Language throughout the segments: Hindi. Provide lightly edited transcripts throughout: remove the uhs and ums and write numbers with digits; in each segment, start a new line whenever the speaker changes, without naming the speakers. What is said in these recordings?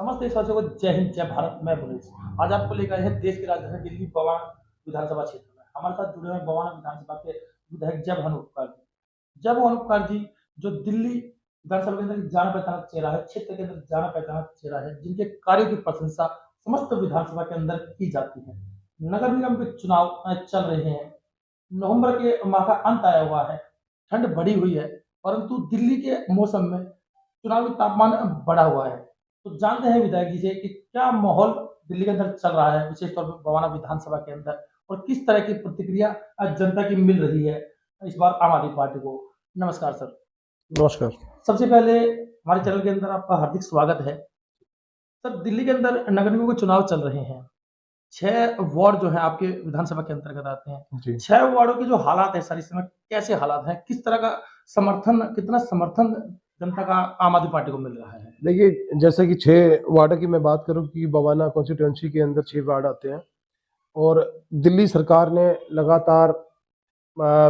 समस्त देशवासियों को जय हिंद, जय भारत। मैं बुलेश आज आपको लेकर आए हैं देश की राजधानी दिल्ली बवाना विधानसभा क्षेत्र में। हमारे साथ जुड़े हैं बवाना विधानसभा के विधायक जय भानु उपकार जी। जय भानु उपकार जी जो दिल्ली विधानसभा के अंदर जाना पहचाना चेहरा है, क्षेत्र के अंदर जाना पहचाना चेहरा है, जिनके कार्यों की प्रशंसा समस्त विधानसभा के अंदर की जाती है। नगर निगम के चुनाव चल रहे हैं, नवंबर के माह का अंत आया हुआ है, ठंड बढ़ी हुई है, परंतु दिल्ली के मौसम में चुनावी तापमान बढ़ा हुआ है। तो जानते हैं विधायक जी से कि क्या माहौल दिल्ली के अंदर चल रहा है, विशेष तौर पर बवाना विधानसभा के अंदर, और किस तरह की प्रतिक्रिया आज जनता की मिल रही है इस बार आम आदमी पार्टी को। नमस्कार सर।
नमस्कार।
सबसे पहले हमारे चैनल के अंदर आपका हार्दिक स्वागत है। सर, दिल्ली के अंदर नगर निगम के चुनाव चल रहे हैं, 6 वार्ड जो है आपके विधानसभा के अंतर्गत आते हैं।
जी।
6 वार्डों के जो हालात है सर, इस समय कैसे हालात हैं, किस तरह का समर्थन, कितना समर्थन जनता का आम आदमी पार्टी को मिल रहा है?
देखिए, जैसे कि 6 वार्ड की मैं बात करूं कि बवाना कॉन्स्टिट्यूएंसी के अंदर 6 वार्ड आते हैं और दिल्ली सरकार ने लगातार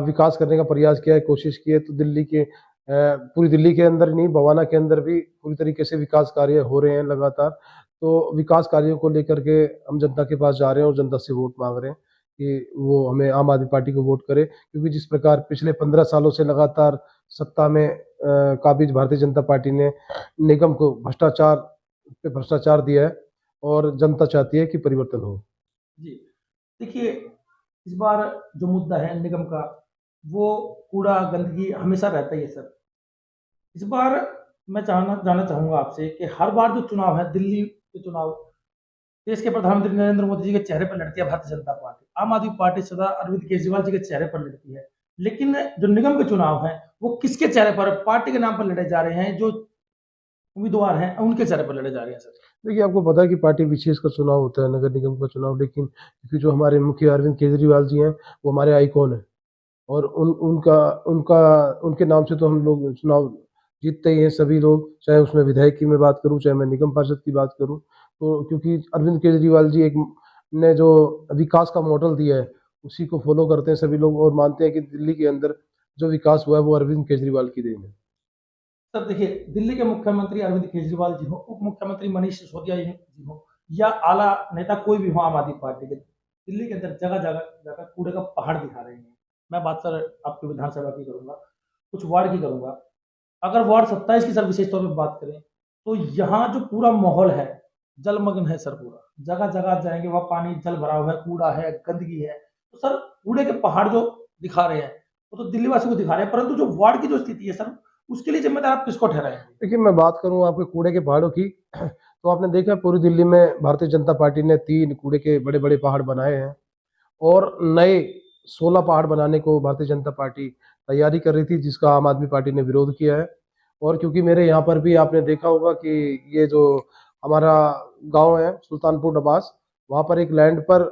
विकास करने का प्रयास किया है, कोशिश की है। तो दिल्ली के पूरी दिल्ली के अंदर नहीं, बवाना के अंदर भी पूरी तरीके से विकास कार्य हो रहे हैं लगातार। तो विकास कार्यों को लेकर के हम जनता के पास जा रहे हैं और जनता से वोट मांग रहे हैं कि वो हमें आम आदमी पार्टी को वोट करे, क्योंकि जिस प्रकार पिछले 15 सालों से लगातार सत्ता में काबिज भारतीय जनता पार्टी ने निगम को भ्रष्टाचार पे भ्रष्टाचार दिया है और जनता चाहती है कि परिवर्तन हो।
जी, देखिए, इस बार जो मुद्दा है निगम का, वो कूड़ा गंदगी हमेशा रहता ही है सर। इस बार मैं जानना चाहूंगा आपसे कि हर बार जो चुनाव है, दिल्ली के चुनाव, देश के प्रधानमंत्री नरेंद्र मोदी जी के चेहरे पर लड़ती है भारतीय जनता पार्टी, आम आदमी पार्टी सदा अरविंद केजरीवाल जी के चेहरे पर लड़ती है। लेकिन जो निगम के चुनाव है, वो किसके चेहरे पर, पार्टी के नाम पर लड़े जा रहे हैं, जो उम्मीदवार हैं उनके चेहरे पर लड़े जा रहे हैं सर।
देखिए, आपको पता है कि पार्टी विशेष का चुनाव होता है, नगर निगम का चुनाव, लेकिन क्योंकि जो हमारे मुखिया अरविंद केजरीवाल जी हैं, वो हमारे आइकॉन हैं और उनका उनका उनके नाम से तो हम लोग चुनाव जीतते ही हैं सभी लोग, चाहे उसमें विधायक की मैं बात करूं, चाहे मैं निगम पार्षद की बात करूं। तो क्योंकि अरविंद केजरीवाल जी एक ने जो विकास का मॉडल दिया है, उसी को फॉलो करते हैं सभी लोग और मानते हैं कि दिल्ली के अंदर जो विकास हुआ है वो अरविंद केजरीवाल की देन है।
सर देखिए, दिल्ली के मुख्यमंत्री अरविंद केजरीवाल जी हो, उप मुख्यमंत्री मनीष सिसोदिया जी हो, या आला नेता कोई भी हो आम आदमी पार्टी के, दिल्ली के अंदर जगह जगह जगह कूड़े का पहाड़ दिखा रहे हैं। मैं बात सर आपकी विधानसभा की करूंगा, कुछ वार्ड की करूंगा। अगर वार्ड 27 की सर विशेष तौर पर बात करें, तो यहाँ जो पूरा माहौल है, जलमग्न है सर। पूरा जगह जगह जाएंगे, वहाँ पानी जल भरा हुआ है, कूड़ा है, गंदगी है। तो सर, कूड़े के पहाड़ जो दिखा रहे हैं, वो तो दिल्ली वासी को दिखा रहे हैं, परंतु जो वार्ड की जो स्थिति है सर, उसके लिए जिम्मेदार आप किसको ठहराएंगे?
देखिए, मैं बात करूँ आपके कूड़े के पहाड़ों की, तो आपने देखा पूरी दिल्ली में भारतीय जनता पार्टी ने 3 कूड़े के बड़े-बड़े पहाड़ बनाए हैं और नए 16 पहाड़ बनाने को भारतीय जनता पार्टी तैयारी कर रही थी, जिसका आम आदमी पार्टी ने विरोध किया है। और क्योंकि मेरे यहाँ पर भी आपने देखा होगा कि ये जो हमारा गाँव है सुल्तानपुर डबास, वहाँ पर एक लैंड पर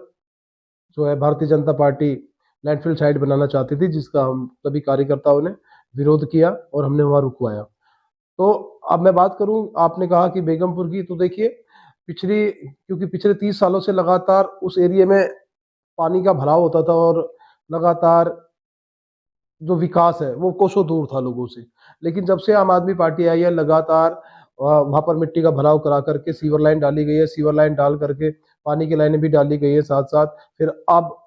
जो है Bharatiya Janata party landfill site बनाना चाहती थी, जिसका हम सभी कार्यकर्ताओं ने विरोध किया और हमने वहाँ रुकवाया। तो अब मैं बात करूं, आपने कहा कि बेगमपुर की, तो देखिए क्योंकि पिछले 30 सालों से लगातार उस एरिया में पानी का भराव होता था और लगातार जो विकास है वो कोसों दूर था लोगों से। लेकिन जब से आम आदमी पार्टी आई है, लगातार वहाँ पर मिट्टी का भराव करा करके सीवर लाइन डाली गई है, सीवर लाइन डाल करके पानी की लाइनें भी डाली गई है साथ साथ। फिर अब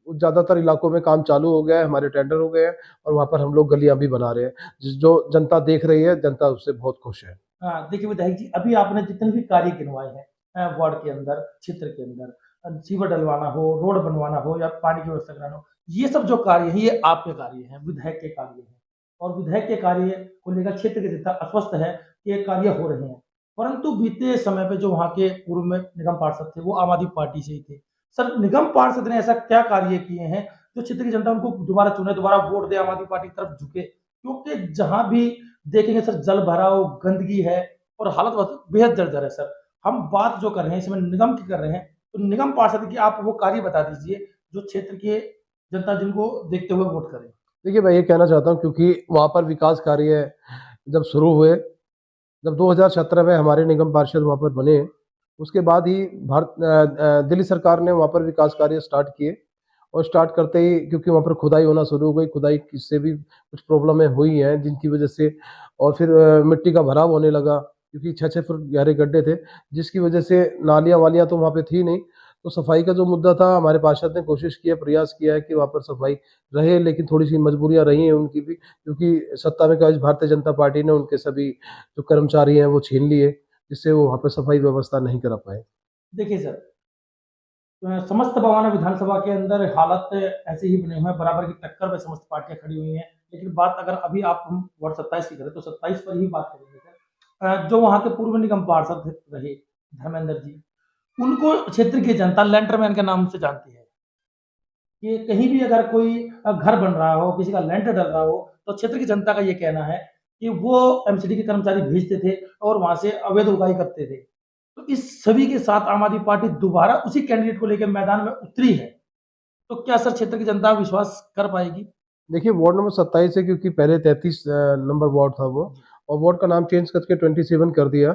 ज़्यादातर इलाकों में काम चालू हो गया है, हमारे टेंडर हो गए हैं और वहाँ पर हम लोग गलियां भी बना रहे हैं, जो जनता देख रही है, जनता उससे बहुत खुश है।
हाँ, देखिए विधायक जी, अभी आपने जितने भी कार्य गिनवाए हैं वार्ड के अंदर, क्षेत्र के अंदर, सीवर डलवाना हो, रोड बनवाना हो, या पानी की व्यवस्था कराना हो, ये सब जो कार्य है, ये आपके कार्य हैं, विधायक के कार्य हैं। और विधायक के कार्य को लेकर क्षेत्र की जनता आश्वस्त है कि ये कार्य हो रहे हैं। परंतु बीते समय पे जो वहाँ के पूर्व में निगम पार्षद थे, वो आम आदमी पार्टी से ही थे। सर, निगम पार्षद ने ऐसा क्या कार्य किए हैं जो क्षेत्र की जनता उनको दोबारा चुने, दोबारा वोट दे, आम आदमी पार्टी की तरफ झुके? क्योंकि जहां भी देखेंगे सर, जल भराव, गंदगी है, और हालत बेहद जर्जर है सर। हम बात जो कर रहे हैं इसमें निगम की कर रहे हैं, तो निगम पार्षद की आप वो कार्य बता दीजिए जो क्षेत्र के जनता जिनको देखते हुए वोट करें।
देखिए, मैं ये कहना चाहता हूँ, क्योंकि वहाँ पर विकास कार्य जब शुरू हुए, जब 2017 में हमारे निगम पार्षद वहाँ पर बने, उसके बाद ही दिल्ली सरकार ने वहाँ पर विकास कार्य स्टार्ट किए और स्टार्ट करते ही क्योंकि वहाँ पर खुदाई होना शुरू हो गई, खुदाई से भी कुछ प्रॉब्लमें हुई हैं जिनकी वजह से, और फिर मिट्टी का भराव होने लगा। क्योंकि 6-6 फुट गहरे गड्ढे थे, जिसकी वजह से नालियाँ वालियाँ तो वहाँ पे थी नहीं। तो सफाई का जो मुद्दा था, हमारे पार्षद ने कोशिश की है, प्रयास किया है कि वहाँ पर सफाई रहे, लेकिन थोड़ी-सी मजबूरियाँ रही हैं उनकी भी, क्योंकि सत्ता में काबिज भारतीय जनता पार्टी ने उनके सभी जो कर्मचारी हैं वो छीन लिए, जिससे वो वहाँ पे सफाई व्यवस्था नहीं करा पाए।
देखिए सर, समस्त बवाना विधानसभा के अंदर हालत ऐसे ही बने हुए हैं, बराबर की टक्कर में समस्त पार्टियां खड़ी हुई हैं। लेकिन बात अगर अभी आप हम वार्ड 27 की करें तो 27 पर ही बात करेंगे सर। जो वहां के पूर्व निगम पार्षद रहे धर्मेंद्र जी, उनको क्षेत्र की जनता लेंटरमैन के नाम से जानती है कि कहीं भी अगर कोई घर बन रहा हो, किसी का लेंटर डल रहा हो, तो क्षेत्र की जनता का ये कहना है कि वो एमसीडी के कर्मचारी भेजते थे और वहां से अवैध उगाही करते थे। तो इस सभी के साथ आम आदमी पार्टी दोबारा उसी कैंडिडेट को लेकर मैदान में उतरी है। तो क्या सर क्षेत्र की जनता विश्वास कर पाएगी?
देखिए, वार्ड नंबर 27 है, क्योंकि पहले 33 नंबर वार्ड था वो, और वार्ड का नाम चेंज करके 27 कर दिया।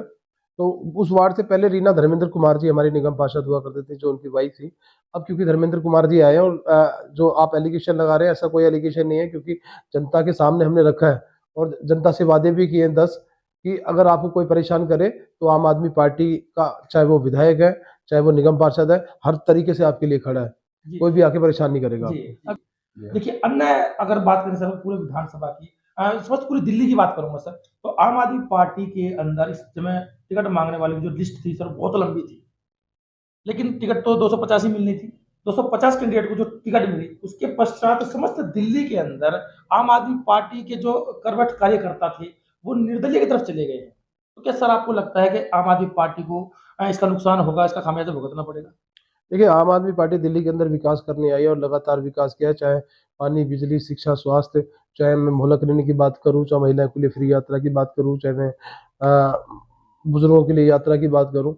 तो उस वार्ड से पहले रीना धर्मेंद्र कुमार जी हमारे निगम पार्षद हुआ करते थे, जो उनकी वाइफ थी। अब क्योंकि धर्मेंद्र कुमार जी आए हैं, और जो आप एलिगेशन लगा रहे हैं, ऐसा कोई एलिगेशन नहीं है, क्योंकि जनता के सामने हमने रखा है और जनता से वादे भी किए हैं 10, कि अगर आपको कोई परेशान करे तो आम आदमी पार्टी का, चाहे वो विधायक है, चाहे वो निगम पार्षद है, हर तरीके से आपके लिए खड़ा है।
जी
कोई भी आके परेशान नहीं करेगा
जी।
आपको।
अब देखिए, अन्य अगर बात करें सर पूरे विधानसभा की, समस्त पूरी दिल्ली की बात करूंगा सर, तो आम आदमी पार्टी के अंदर इस समय टिकट मांगने वाली जो लिस्ट थी सर बहुत लंबी थी। लेकिन टिकट तो 250 ही मिलनी थी। 250 कैंडिडेट को जो टिकट मिली, उसके पश्चात समस्त दिल्ली के अंदर आम आदमी पार्टी के जो करवट कार्यकर्ता थे, वो निर्दलीय की तरफ चले गए हैं। तो क्या सर आपको लगता है कि आम आदमी पार्टी को इसका नुकसान होगा, इसका खामियाजा भुगतना पड़ेगा?
देखिए, आम आदमी पार्टी दिल्ली के अंदर विकास करने आई है और लगातार विकास किया है, चाहे पानी, बिजली, शिक्षा, स्वास्थ्य, चाहे मैं मोहल्ला क्लिनिक की बात करूँ, चाहे महिलाओं के लिए फ्री यात्रा की बात करूँ, चाहे मैं बुजुर्गों के लिए यात्रा की बात करूँ।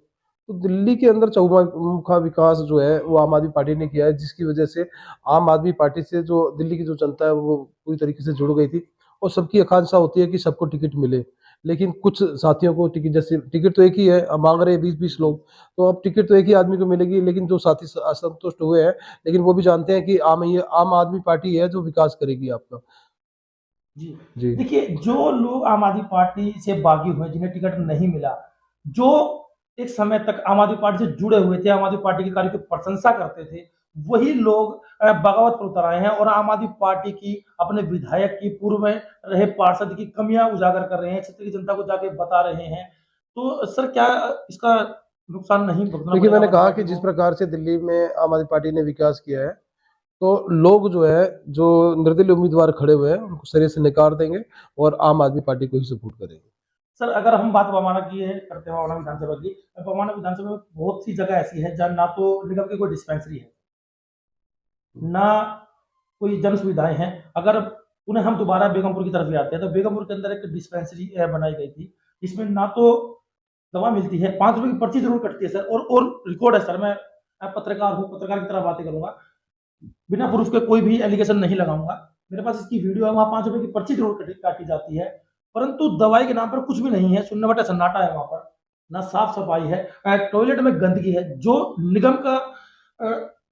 तो दिल्ली के अंदर चहुमुखा विकास जो है वो आम आदमी पार्टी ने किया है, जिसकी वजह से आम आदमी पार्टी से जो दिल्ली की जो जनता है वो पूरी तरीके से जुड़ गई थी, और सबकी आकांक्षा होती है कि सबको टिकट मिले। लेकिन कुछ साथियों को टिकट, जैसे टिकट तो एक ही है, अब मांग रहे हैं 20-20 लोग, तो अब टिकट तो एक ही आदमी को मिलेगी, लेकिन जो साथी असंतुष्ट हुए हैं, लेकिन वो भी जानते हैं कि ये आम आदमी पार्टी है जो विकास करेगी आपका।
जी।
जी।
देखिए, जो लोग आम आदमी पार्टी से बागी हुए, जिन्हें टिकट नहीं मिला, जो एक समय तक आम आदमी पार्टी से जुड़े हुए थे, आम आदमी पार्टी के कार्य की प्रशंसा करते थे, वही लोग बगावत पर उतर आए हैं और आम आदमी पार्टी की, अपने विधायक की, पूर्व में रहे पार्षद की कमियां उजागर कर रहे हैं, क्षेत्र की जनता को जाके बता रहे हैं। तो सर क्या इसका नुकसान नहीं भुगतना
देखिए,
पड़ेगा आम
मैंने
आदमी
कहा
पार्टी
कि जिस
को?
प्रकार से दिल्ली में आम आदमी पार्टी ने विकास किया है, तो लोग जो है, जो निर्दलीय उम्मीदवार खड़े हुए हैं, उनको सिरे से नकार देंगे और आम आदमी पार्टी को ही सपोर्ट करेंगे।
सर अगर हम बात बवाना की है करते हैं, बवाना विधानसभा की, बवाना विधानसभा में बहुत सी जगह ऐसी है जहाँ ना तो निगम की कोई डिस्पेंसरी है, ना कोई जन सुविधाएं हैं। अगर उन्हें हम दोबारा बेगमपुर की तरफ ले आते हैं, तो बेगमपुर के अंदर एक डिस्पेंसरी बनाई गई थी, जिसमें ना तो दवा मिलती है, 5 रुपए की पर्ची जरूर कटती है सर, और रिकॉर्ड है सर, मैं पत्रकार हूँ, पत्रकार की तरह बातें करूंगा, बिना प्रूफ के कोई भी एलिगेशन नहीं लगाऊंगा। मेरे पास इसकी वीडियो है, वहां 5 रुपए की पर्ची जरूर काटी जाती है, परंतु दवाई के नाम पर कुछ भी नहीं है, सुनने बटा सन्नाटा है वहां पर, ना साफ सफाई है, टॉयलेट में गंदगी है, जो निगम का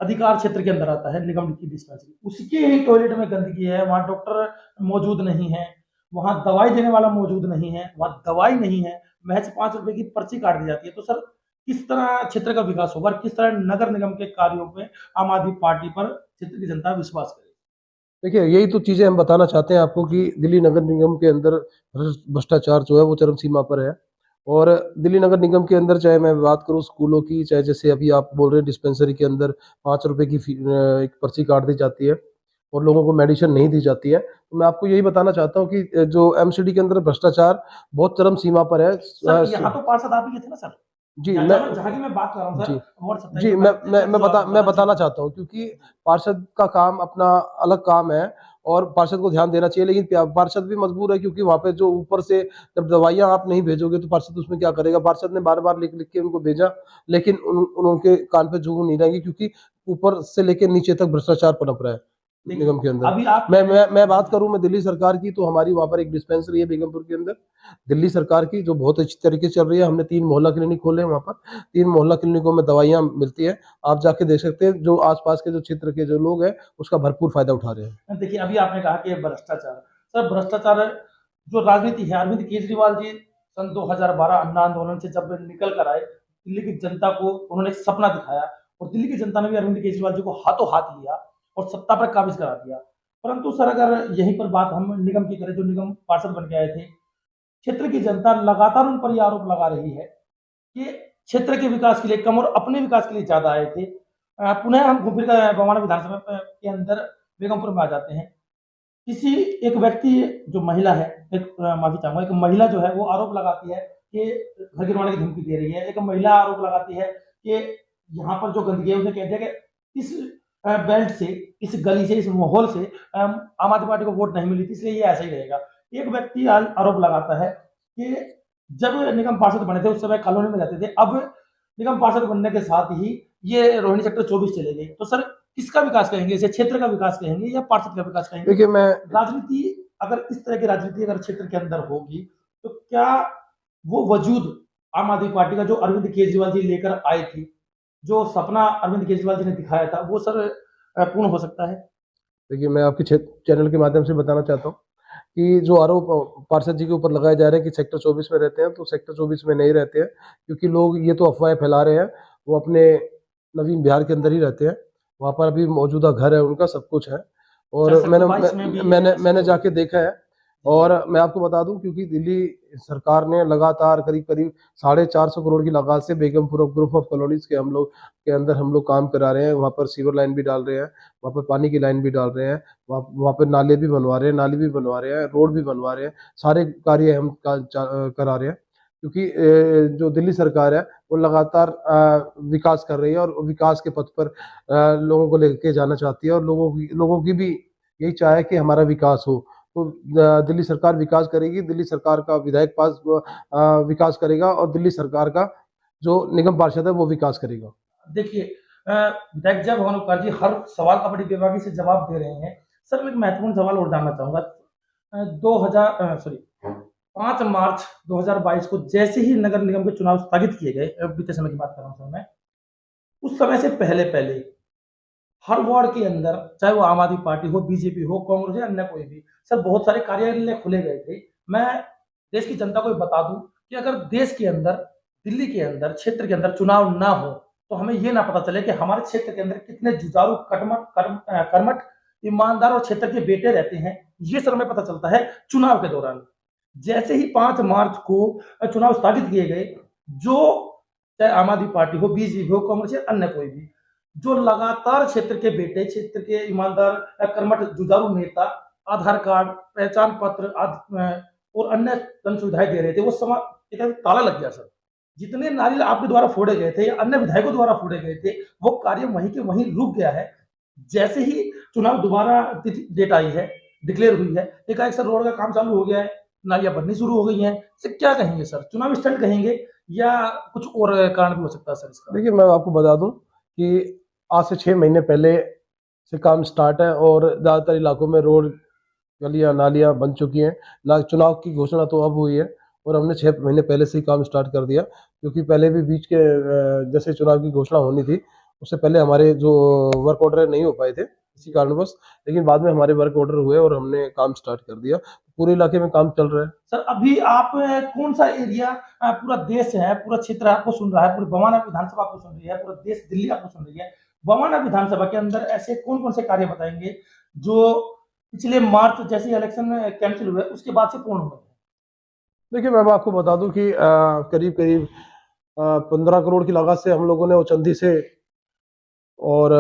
अधिकार क्षेत्र के अंदर आता है, निगम की डिस्पेंसरी, उसके ही टॉयलेट में गंदगी है, वहां डॉक्टर मौजूद नहीं है, वहां दवाई देने वाला मौजूद नहीं है, वहां दवाई नहीं है, महज 5 रुपए की पर्ची काट दी जाती है। तो सर किस तरह क्षेत्र का विकास होगा और किस तरह नगर निगम के कार्यों पे आम आदमी पार्टी पर क्षेत्र की जनता विश्वास करेगी?
देखिए, यही तो चीज़ें हम बताना चाहते हैं आपको, कि दिल्ली नगर निगम के अंदर भ्रष्टाचार जो है वो चरम सीमा पर है। और दिल्ली नगर निगम के अंदर, चाहे मैं बात करूँ स्कूलों की, चाहे जैसे अभी आप बोल रहे हैं डिस्पेंसरी के अंदर 5 रुपए की एक पर्ची काट दी जाती है और लोगों को मेडिसिन नहीं दी जाती है। तो मैं आपको यही बताना चाहता हूँ कि जो एमसीडी के अंदर भ्रष्टाचार बहुत चरम सीमा पर है।
सर यहाँ तो पार्षद आप ही के थे ना सर?
जी,
जहाँ की मैं बात कर रहा हूँ
जी,
सर, वार्ड 27
जी,
में
मैं बताना चाहता हूँ, क्योंकि पार्षद का काम अपना अलग काम है और पार्षद को ध्यान देना चाहिए, लेकिन पार्षद भी मजबूर है, क्योंकि वहाँ पे जो ऊपर से जब दवाइयाँ आप नहीं भेजोगे तो पार्षद उसमें क्या करेगा। पार्षद ने बार-बार लिख-लिख के उनको भेजा, लेकिन उनके कान पे जू नहीं रहेंगी, क्योंकि ऊपर से लेके नीचे तक भ्रष्टाचार पनप रहा है निगम के अंदर।
अभी आप
मैं बात करूँ मैं दिल्ली सरकार की, तो हमारी वहाँ पर एक डिस्पेंसरी है बेगमपुर के अंदर, दिल्ली सरकार की, जो बहुत अच्छी तरीके से चल रही है। हमने 3 मोहल्ला क्लिनिक खोले हैं वहाँ पर, 3 मोहल्ला क्लिनिकों में दवाइयाँ मिलती है। आप जाके देख सकते हैं, जो आस-पास के जो क्षेत्र के जो लोग हैं, उसका भरपूर फ़ायदा उठा रहे हैं।
देखिए, अभी आपने कहा कि भ्रष्टाचार, सर भ्रष्टाचार जो राजनीति है, अरविंद केजरीवाल जी सन 2012 अन्ना आंदोलन से जब निकल कर आए, दिल्ली की जनता को उन्होंने एक सपना दिखाया और दिल्ली की जनता ने भी अरविंद केजरीवाल जी को हाथों हाथ लिया और सत्ता पर काबिज करा दिया। परंतु सर अगर यहीं पर बात हम निगम की करें, जो निगम पार्षद बन के आए थे, क्षेत्र की जनता लगातार उन पर यह आरोप लगा रही है कि क्षेत्र के विकास के लिए कम और अपने विकास के लिए ज्यादा आए थे। पुनः हम घूम फिर कर बवाना विधानसभा के अंदर बेगमपुर में आ जाते हैं। किसी एक व्यक्ति जो महिला है, एक माफी चाहूंगा, एक महिला जो है वो आरोप लगाती है कि घर गिरवाने की धमकी दे रही है। एक महिला आरोप लगाती है कि यहाँ पर जो गंदगी है, उसे कह दिया कि इस बेल्ट से, इस गली से, इस माहौल से आम आदमी पार्टी को वोट नहीं मिली थी, इसलिए ये ऐसा ही रहेगा। एक व्यक्ति आरोप लगाता है कि जब निगम पार्षद बने थे उस समय कॉलोनी में रहते थे, अब निगम पार्षद बनने के साथ ही ये रोहिणी सेक्टर 24 चले गए। तो सर किसका विकास कहेंगे, इसे क्षेत्र का विकास कहेंगे या पार्षद का विकास कहेंगे?
देखिए, मैं
राजनीति, अगर इस तरह की राजनीति अगर क्षेत्र के अंदर होगी तो क्या वो वजूद आम आदमी पार्टी का जो अरविंद केजरीवाल जी लेकर आए थे, जो सपना अरविंद केजरीवाल जी ने दिखाया था, वो सर पूर्ण हो सकता है?
देखिए, मैं आपके चैनल के माध्यम से बताना चाहता हूँ कि जो आरोप पार्षद जी के ऊपर लगाए जा रहे हैं कि सेक्टर 24 में रहते हैं, तो सेक्टर 24 में नहीं रहते हैं, क्योंकि लोग ये तो अफवाहें फैला रहे हैं। वो अपने नवीन बिहार के अंदर ही रहते हैं, वहाँ पर अभी मौजूदा घर है उनका, सब कुछ है। और
सर
मैंने
22 में भी
मैंने जाके देखा है। और मैं आपको बता दूं, क्योंकि दिल्ली सरकार ने लगातार करीब करीब 450 करोड़ की लागत से बेगमपुर ग्रुप ऑफ कॉलोनीज के हम लोग काम करा रहे हैं। वहाँ पर सीवर लाइन भी डाल रहे हैं, वहाँ पर पानी की लाइन भी डाल रहे हैं, वहाँ पर नाले भी बनवा रहे हैं, नाली भी बनवा रहे हैं, रोड भी बनवा रहे हैं, सारे कार्य हम करा रहे हैं। क्योंकि जो दिल्ली सरकार है वो लगातार विकास कर रही है और विकास के पथ पर लोगों को लेके जाना चाहती है, और लोगों की भी यही चाह है कि हमारा विकास हो। तो दिल्ली सरकार विकास करेगी, दिल्ली सरकार का विधायक पास विकास करेगा, और दिल्ली सरकार का जो निगम पार्षद है वो विकास करेगा।
देखिए, विधायक जय भानुप्रकाश जी हर सवाल का बड़ी बेबाकी से जवाब दे रहे हैं। सर मैं एक महत्वपूर्ण सवाल और जानना चाहूंगा। 5 मार्च 2022 को जैसे ही नगर निगम के चुनाव स्थगित किए गए, बीते समय की बात कर रहा हूँ सर मैं, उस समय से पहले पहले हर वार्ड के अंदर, चाहे वो आम आदमी पार्टी हो, बीजेपी हो, कांग्रेस या अन्य कोई भी, सर बहुत सारे कार्यालय खोले गए थे। मैं देश की जनता को ये बता दूं कि अगर देश के अंदर, दिल्ली के अंदर, क्षेत्र के अंदर चुनाव ना हो तो हमें ये ना पता चले कि हमारे क्षेत्र के अंदर कितने जुझारू, कर्मठ, ईमानदार और क्षेत्र के बेटे रहते हैं। ये सर हमें पता चलता है चुनाव के दौरान। जैसे ही 5 मार्च को चुनाव स्थगित किए गए, जो चाहे आम आदमी पार्टी हो, बीजेपी हो, कांग्रेस या अन्य कोई भी, जो लगातार क्षेत्र के बेटे, क्षेत्र के ईमानदार, कर्मठ, जुझारू नेता आधार कार्ड, पहचान पत्र और अन्य जन सुविधाएं दे रहे थे, वो ताला लग गया सर। जितने नारियल आपके द्वारा फोड़े गए थे या अन्य विधायकों द्वारा फोड़े गए थे, वो कार्य वहीं के वहीं रुक गया है। जैसे ही चुनाव दोबारा डेट आई है, डिक्लेयर हुई है, एकाएक सर रोड का काम चालू हो गया है, नालियां बननी शुरू हो गई हैं। सर क्या कहेंगे सर, चुनाव स्टंट कहेंगे या कुछ और कारण भी हो सकता है सर इसका?
देखिए, मैं आपको बता दूं कि आज से 6 महीने पहले से काम स्टार्ट है, और ज़्यादातर इलाकों में रोड, गलियां, नालियां बन चुकी हैं। चुनाव की घोषणा तो अब हुई है, और हमने 6 महीने पहले से ही काम स्टार्ट कर दिया, क्योंकि पहले भी बीच के जैसे चुनाव की घोषणा होनी थी, उससे पहले हमारे जो वर्क ऑर्डर नहीं हो पाए थे इसी कारणवश, लेकिन बाद में हमारे वर्क ऑर्डर हुए और हमने काम स्टार्ट कर दिया। पूरे इलाके में काम चल रहा है।
सर अभी आप कौन सा एरिया, पूरा देश है, पूरा क्षेत्र आपको सुन रहा है, पूरी बवाना विधानसभा आपको सुन रही है, पूरा देश दिल्ली आपको सुन रही है, बवाना विधानसभा के अंदर ऐसे कौन कौन से कार्य बताएंगे जो पिछले मार्च जैसे इलेक्शन कैंसिल हुए उसके बाद से पूर्ण हुए?
देखिए, मैं आपको बता दूं कि करीब करीब 15 करोड़ की लागत से हम लोगों ने उचंदी से और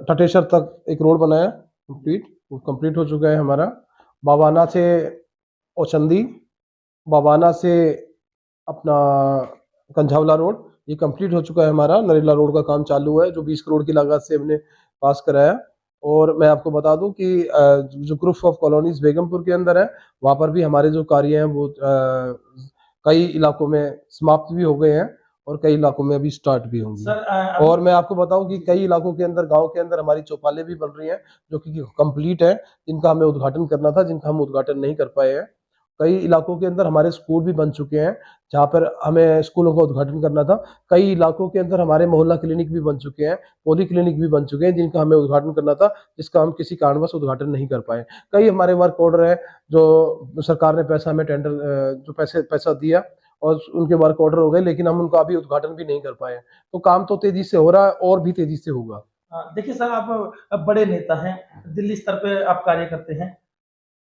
टटेश्वर तक एक रोड बनाया कंप्लीट, वो कंप्लीट हो चुका है हमारा। बावाना से औचंदी, बावाना से अपना कंझावला रोड, ये कंप्लीट हो चुका है हमारा। नरेला रोड का काम चालू है, जो 20 करोड़ की लागत से हमने पास कराया। और मैं आपको बता दूं कि जो ग्रुप ऑफ कॉलोनीज बेगमपुर के अंदर है, वहाँ पर भी हमारे जो कार्य हैं वो कई इलाकों में समाप्त भी हो गए हैं, और कई इलाकों में अभी स्टार्ट भी होंगे।
सर
और मैं आपको बताऊं कि कई इलाकों के अंदर, गांव के अंदर हमारी चौपालें भी बन रही हैं, जो कि कंप्लीट है, जिनका हमें उद्घाटन करना था, जिनका हम उद्घाटन नहीं कर पाए हैं। कई इलाकों के अंदर हमारे स्कूल भी बन चुके हैं, जहाँ पर हमें स्कूलों का उद्घाटन करना था। कई इलाकों के अंदर हमारे मोहल्ला क्लिनिक भी बन चुके हैं, पॉली क्लिनिक भी बन चुके हैं, जिनका हमें उद्घाटन करना था, जिसका हम किसी कारणवश उद्घाटन नहीं कर पाए। कई हमारे वर्क ऑर्डर है, जो सरकार ने पैसा हमें टेंडर जो पैसा दिया, और उनके वर्क ऑर्डर हो गए, लेकिन हम उनका अभी उद्घाटन भी नहीं कर पाए। तो काम तो तेजी से हो रहा है और भी तेजी से होगा।
देखिए सर, आप बड़े नेता हैं, दिल्ली स्तर पे आप कार्य करते हैं,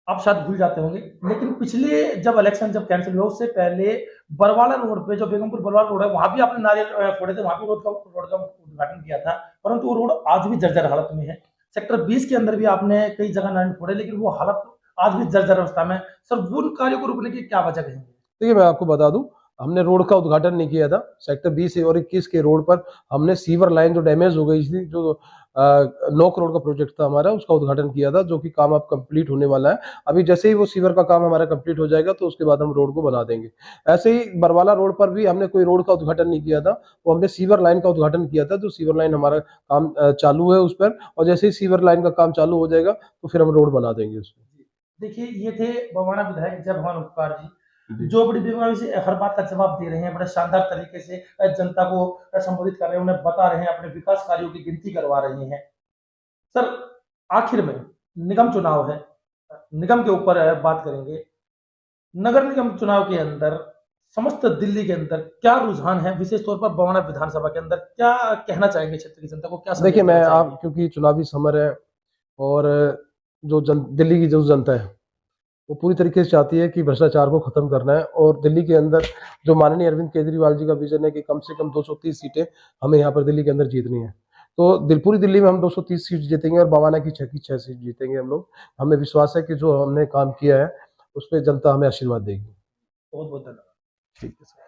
आप शायद भूल जाते होंगे, लेकिन पिछले जब इलेक्शन जब कैंसिल हुआ उससे पहले बरवाला रोड पे, जो बेगमपुर बरवाला रोड है, वहां भी आपने नारियल फोड़े थे, वहां भी रोड का उद्घाटन किया था, परंतु वो रोड आज भी जर्जर हालत में है। सेक्टर 20 के अंदर भी आपने कई जगह नारियल फोड़े, लेकिन वो हालत आज भी जर्जर अवस्था में है। सर, वो उन कार्यों को रोकने की क्या वजह कहेंगे?
देखिए, मैं आपको बता दूं, हमने रोड का उद्घाटन नहीं किया था। सेक्टर 20 और 21 के रोड पर हमने सीवर लाइन जो डैमेज हो गई थी, जो 9 करोड़ का प्रोजेक्ट था हमारा, उसका उद्घाटन किया था, जो कि काम अब कंप्लीट होने वाला है। अभी जैसे ही वो सीवर का काम हमारा कंप्लीट हो जाएगा तो उसके बाद हम रोड को बना देंगे। ऐसे ही बरवाला रोड पर भी हमने कोई रोड का उद्घाटन नहीं किया था, वो हमने सीवर लाइन का उद्घाटन किया था। जो सीवर लाइन हमारा काम चालू है उस पर, और जैसे ही सीवर लाइन का काम चालू हो जाएगा तो फिर हम रोड बना देंगे उसमें।
देखिए, ये थे बवाना विधायक जय भवान उपकार जी,
जी।
जो बड़ी बेबाकी से हर बात का जवाब दे रहे हैं, बड़े शानदार तरीके से जनता को संबोधित कर रहे हैं, उन्हें बता रहे हैं, अपने विकास कार्यों की गिनती करवा रहे हैं। सर, आखिर में निगम चुनाव है, निगम के ऊपर बात करेंगे। नगर निगम चुनाव के अंदर समस्त दिल्ली के अंदर क्या रुझान है, विशेष तौर पर बवाना विधानसभा के अंदर क्या कहना चाहेंगे क्षेत्र की जनता को, क्या संदेश
देखिए, मैं
देना चाहेंगे?
आप, क्योंकि चुनावी समर है और दिल्ली की जो जनता है वो पूरी तरीके से चाहती है कि भ्रष्टाचार को खत्म करना है, और दिल्ली के अंदर जो माननीय अरविंद केजरीवाल जी का विजन है कि कम से कम 230 सीटें हमें यहाँ पर दिल्ली के अंदर जीतनी है। तो पूरी दिल्ली में हम 230 सीट जीतेंगे और बवाना की 6 की 6 सीट जीतेंगे हम लोग। हमें विश्वास है कि जो हमने काम किया है उस पर जनता हमें आशीर्वाद देगी।
बहुत बहुत धन्यवाद।
ठीक है सर।